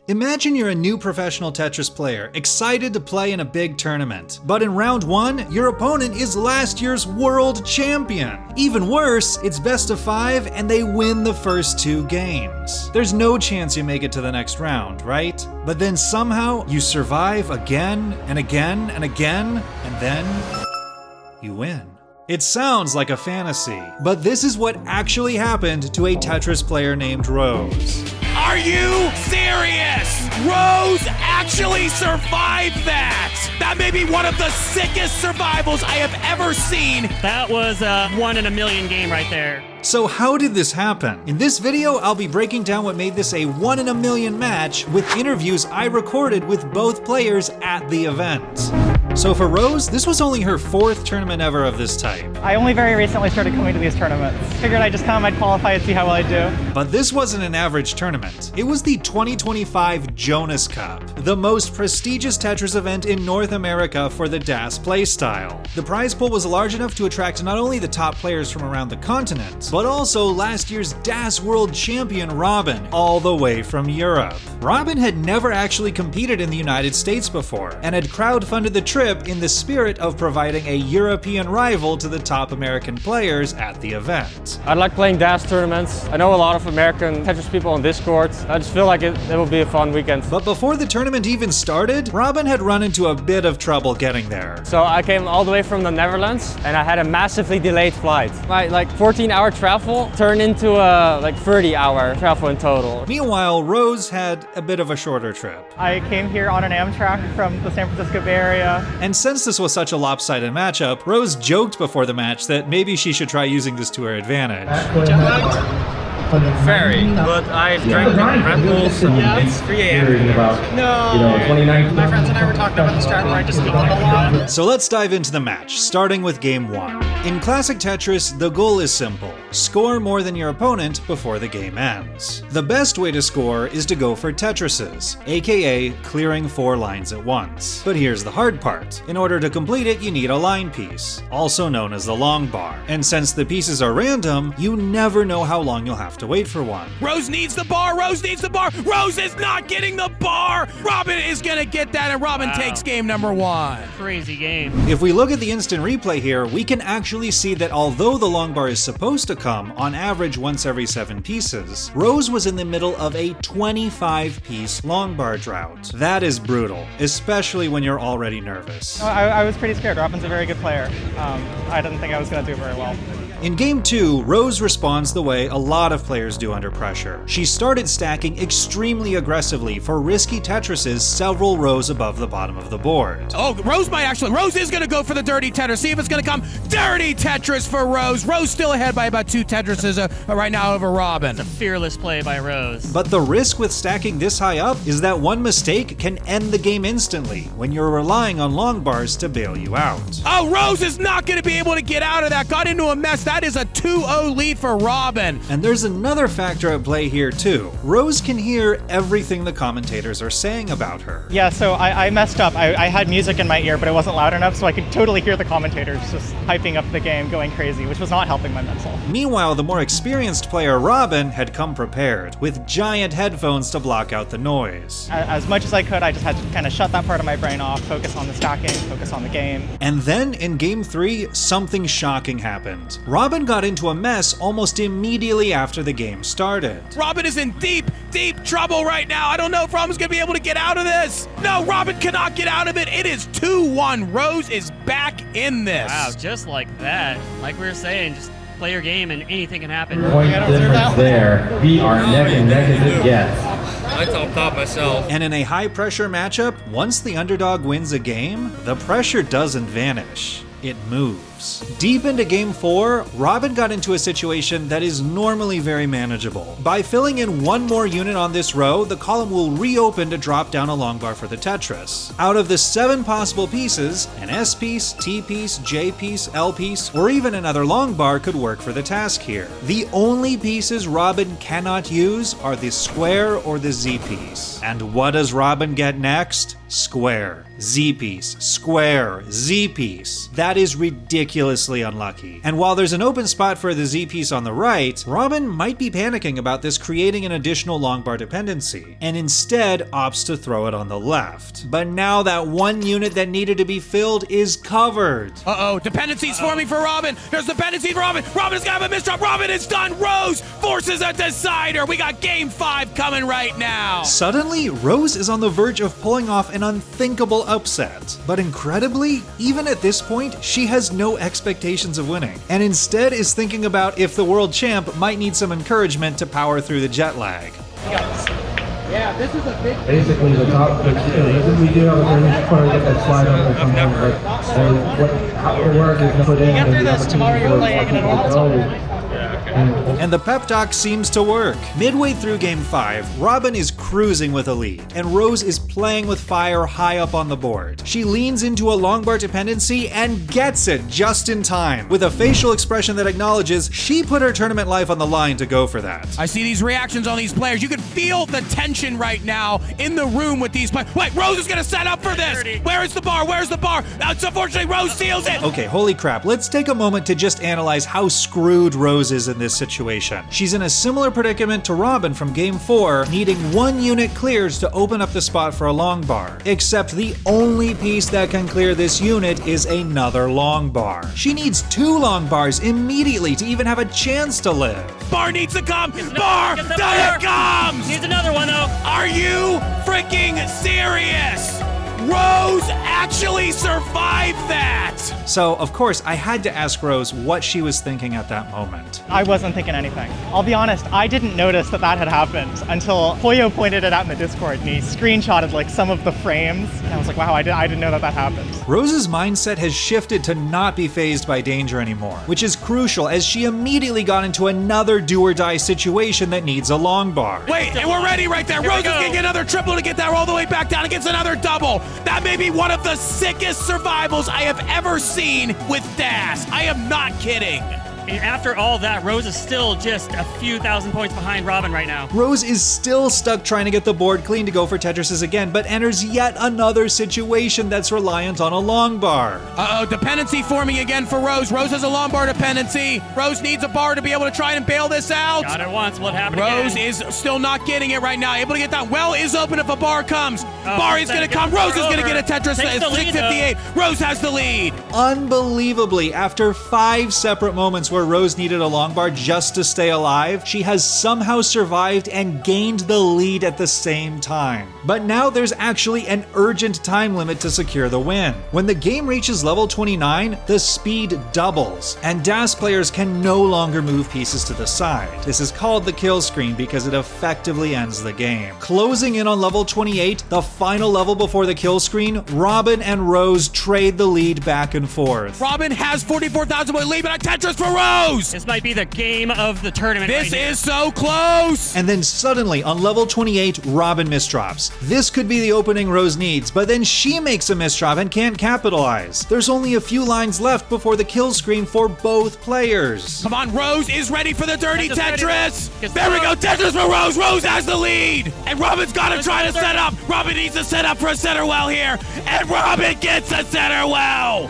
Imagine you're a new professional Tetris player, excited to play in a big tournament. But in round 1, your opponent is last year's world champion. Even worse, it's best of 5 and they win the first 2 games. There's no chance you make it to the next round, right? But then somehow you survive again and again and again, and then you win. It sounds like a fantasy, but this is what actually happened to a Tetris player named Rose. Are you serious? Rose actually survived that! That may be one of the sickest survivals I have ever seen! That was a 1 in a million game right there. So how did this happen? In this video, I'll be breaking down what made this a 1 in a million match with interviews I recorded with both players at the event. So for Rose, this was only her 4th tournament ever of this type. I only very recently started coming to these tournaments. Figured I just might qualify and see how well I do. But this wasn't an average tournament. It was the 2025 Jonas Cup, the most prestigious Tetris event in North America for the DAS playstyle. The prize pool was large enough to attract not only the top players from around the continent, but also last year's DAS World Champion Robin, all the way from Europe. Robin had never actually competed in the United States before, and had crowdfunded the trip in the spirit of providing a European rival to the top American players at the event. I like playing DAS tournaments. I know a lot of American Tetris people on Discord. I just feel like it will be a fun weekend. But before the tournament even started, Robin had run into a bit of trouble getting there. So I came all the way from the Netherlands and I had a massively delayed flight. My 14-hour travel turned into a 30-hour travel in total. Meanwhile, Rose had a bit of a shorter trip. I came here on an Amtrak from the San Francisco Bay Area. And since this was such a lopsided matchup, Rose joked before the match that maybe she should try using this to her advantage. Very, but I've drank Red Bulls and it's 3 a.m. No, my friends and I were talking about this track where I just feel it a lot. So let's dive into the match, starting with game 1. In Classic Tetris, the goal is simple. Score more than your opponent before the game ends. The best way to score is to go for Tetrises, aka clearing 4 lines at once. But here's the hard part. In order to complete it, you need a line piece, also known as the long bar. And since the pieces are random, you never know how long you'll have to wait for one. Rose needs the bar! Rose needs the bar! Rose is not getting the bar! Robin is gonna get that, and Robin takes game number 1. Crazy game. If we look at the instant replay here, we can actually see that although the long bar is supposed to come on average once every 7 pieces, Rose was in the middle of a 25-piece long bar drought. That is brutal, especially when you're already nervous. I was pretty scared. Robin's a very good player. I didn't think I was going to do very well. In game 2, Rose responds the way a lot of players do under pressure. She started stacking extremely aggressively for risky Tetrises several rows above the bottom of the board. Oh, Rose is gonna go for the dirty Tetris. See if it's gonna come. Dirty Tetris for Rose. Rose still ahead by about 2 Tetrises right now over Robin. It's a fearless play by Rose. But the risk with stacking this high up is that one mistake can end the game instantly when you're relying on long bars to bail you out. Oh, Rose is not gonna be able to get out of that. Got into a mess. That is a 2-0 lead for Robin. And there's another factor at play here too. Rose can hear everything the commentators are saying about her. Yeah, so I messed up. I had music in my ear, but it wasn't loud enough, so I could totally hear the commentators just hyping up the game, going crazy, which was not helping my mental. Meanwhile, the more experienced player Robin had come prepared, with giant headphones to block out the noise. As much as I could, I just had to kind of shut that part of my brain off, focus on the stacking, focus on the game. And then in game 3, something shocking happened. Robin got into a mess almost immediately after the game started. Robin is in deep trouble right now. I don't know if Robin's gonna be able to get out of this. No, Robin cannot get out of it. It is 2-1. Rose is back in this. Wow, just like that. Like we were saying, just play your game and anything can happen. Point difference there. We are neck and neck as it gets. I topped out myself. And in a high-pressure matchup, once the underdog wins a game, the pressure doesn't vanish. It moves. Deep into game 4, Robin got into a situation that is normally very manageable. By filling in one more unit on this row, the column will reopen to drop down a long bar for the Tetris. Out of the 7 possible pieces, an S piece, T piece, J piece, L piece, or even another long bar could work for the task here. The only pieces Robin cannot use are the square or the Z piece. And what does Robin get next? Square, Z piece, square, Z piece. That is ridiculous. ridiculously unlucky. And while there's an open spot for the Z piece on the right, Robin might be panicking about this creating an additional long bar dependency, and instead opts to throw it on the left. But now that one unit that needed to be filled is covered. Uh-oh, dependencies forming for Robin. There's dependency for Robin. Robin's got a misdrop. Robin is done. Rose forces a decider. We got game 5 coming right now. Suddenly, Rose is on the verge of pulling off an unthinkable upset. But incredibly, even at this point, she has no expectations of winning, and instead is thinking about if the world champ might need some encouragement to power through the jet lag. Basically, the top, we do have a finish point to get that slide on the come home, how it works is put in. You get through this tomorrow, you're playing in a lot of time. And the pep talk seems to work. Midway through game 5, Robin is cruising with a lead, and Rose is playing with fire high up on the board. She leans into a long bar dependency and gets it just in time, with a facial expression that acknowledges she put her tournament life on the line to go for that. I see these reactions on these players. You can feel the tension right now in the room with these players. Wait, Rose is going to set up for this. Where is the bar? Where's the bar? Unfortunately, Rose seals it. Okay, holy crap, let's take a moment to just analyze how screwed Rose is in this situation. She's in a similar predicament to Robin from game 4, needing one unit clears to open up the spot for a long bar. Except the only piece that can clear this unit is another long bar. She needs 2 long bars immediately to even have a chance to live. Bar needs to come. Bar, there it comes. Needs another one though. Are you freaking serious? Rose actually survived that! So, of course, I had to ask Rose what she was thinking at that moment. I wasn't thinking anything. I'll be honest, I didn't notice that had happened until Hoyo pointed it out in the Discord and he screenshotted like some of the frames. And I was like, wow, I didn't know that happened. Rose's mindset has shifted to not be fazed by danger anymore, which is crucial as she immediately got into another do-or-die situation that needs a long bar. Wait, and we're ready right there. Rose is gonna get another triple to get that all the way back down against another double. That may be one of the sickest survivals I have ever seen with Das. I am not kidding. And after all that, Rose is still just a few thousand points behind Robin right now. Rose is still stuck trying to get the board clean to go for Tetrises again, but enters yet another situation that's reliant on a long bar. Uh-oh, dependency forming again for Rose. Rose has a long bar dependency. Rose needs a bar to be able to try and bail this out. Got it once, what happened Rose again? is still not getting it right now. Able to get that. Well is open if a bar comes. Bar is going to come. Rose is going to get a Tetris. Takes the lead, 658. Rose has the lead. Unbelievably, after 5 separate moments where Rose needed a long bar just to stay alive, she has somehow survived and gained the lead at the same time. But now there's actually an urgent time limit to secure the win. When the game reaches level 29, the speed doubles, and Das players can no longer move pieces to the side. This is called the kill screen because it effectively ends the game. Closing in on level 28, the final level before the kill screen, Robin and Rose trade the lead back and forth. Robin has 44,000 point lead, but a Tetris for Rose. This might be the game of the tournament. This is so close. And then suddenly, on level 28, Robin misdrops. This could be the opening Rose needs, but then she makes a misdrop and can't capitalize. There's only a few lines left before the kill screen for both players. Come on, Rose is ready for the dirty Tetris. There we go, Tetris for Rose. Rose has the lead. And Robin's got to try to set up. Robin needs to set up for a center well here. And Robin gets a center well.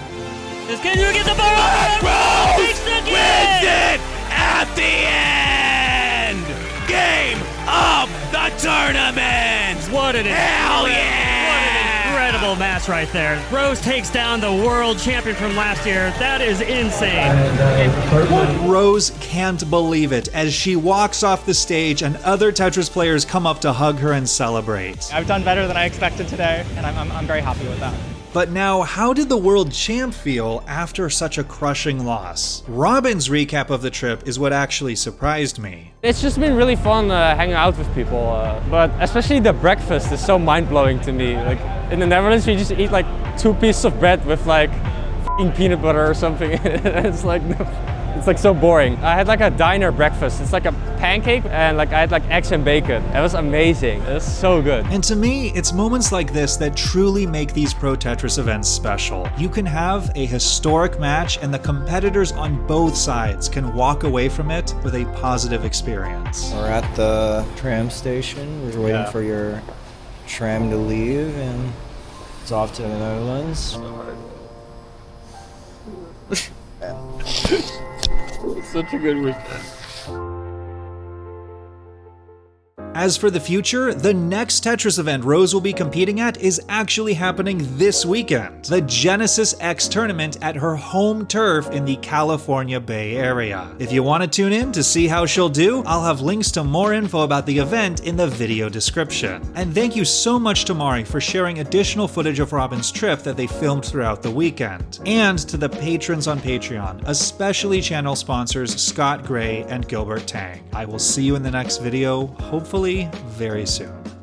Can you get the bar? Rose wins it at the end. Game of the tournament. What an Hell yeah! incredible match right there. Rose takes down the world champion from last year. That is insane. Rose can't believe it as she walks off the stage and other Tetris players come up to hug her and celebrate. I've done better than I expected today, and I'm very happy with that. But now, how did the world champ feel after such a crushing loss? Robin's recap of the trip is what actually surprised me. It's just been really fun hanging out with people, but especially the breakfast is so mind-blowing to me. Like in the Netherlands, we just eat like 2 pieces of bread with like f***ing peanut butter or something. It's like so boring. I had like a diner breakfast. It's like a pancake and like I had like eggs and bacon. It was amazing. It was so good. And to me, it's moments like this that truly make these Pro Tetris events special. You can have a historic match and the competitors on both sides can walk away from it with a positive experience. We're at the tram station. We're waiting for your tram to leave and it's off to the Netherlands. Such a good week. As for the future, the next Tetris event Rose will be competing at is actually happening this weekend, the Genesis X tournament at her home turf in the California Bay Area. If you want to tune in to see how she'll do, I'll have links to more info about the event in the video description. And thank you so much to Mari for sharing additional footage of Robin's trip that they filmed throughout the weekend. And to the patrons on Patreon, especially channel sponsors Scott Gray and Gilbert Tang. I will see you in the next video, hopefully very soon.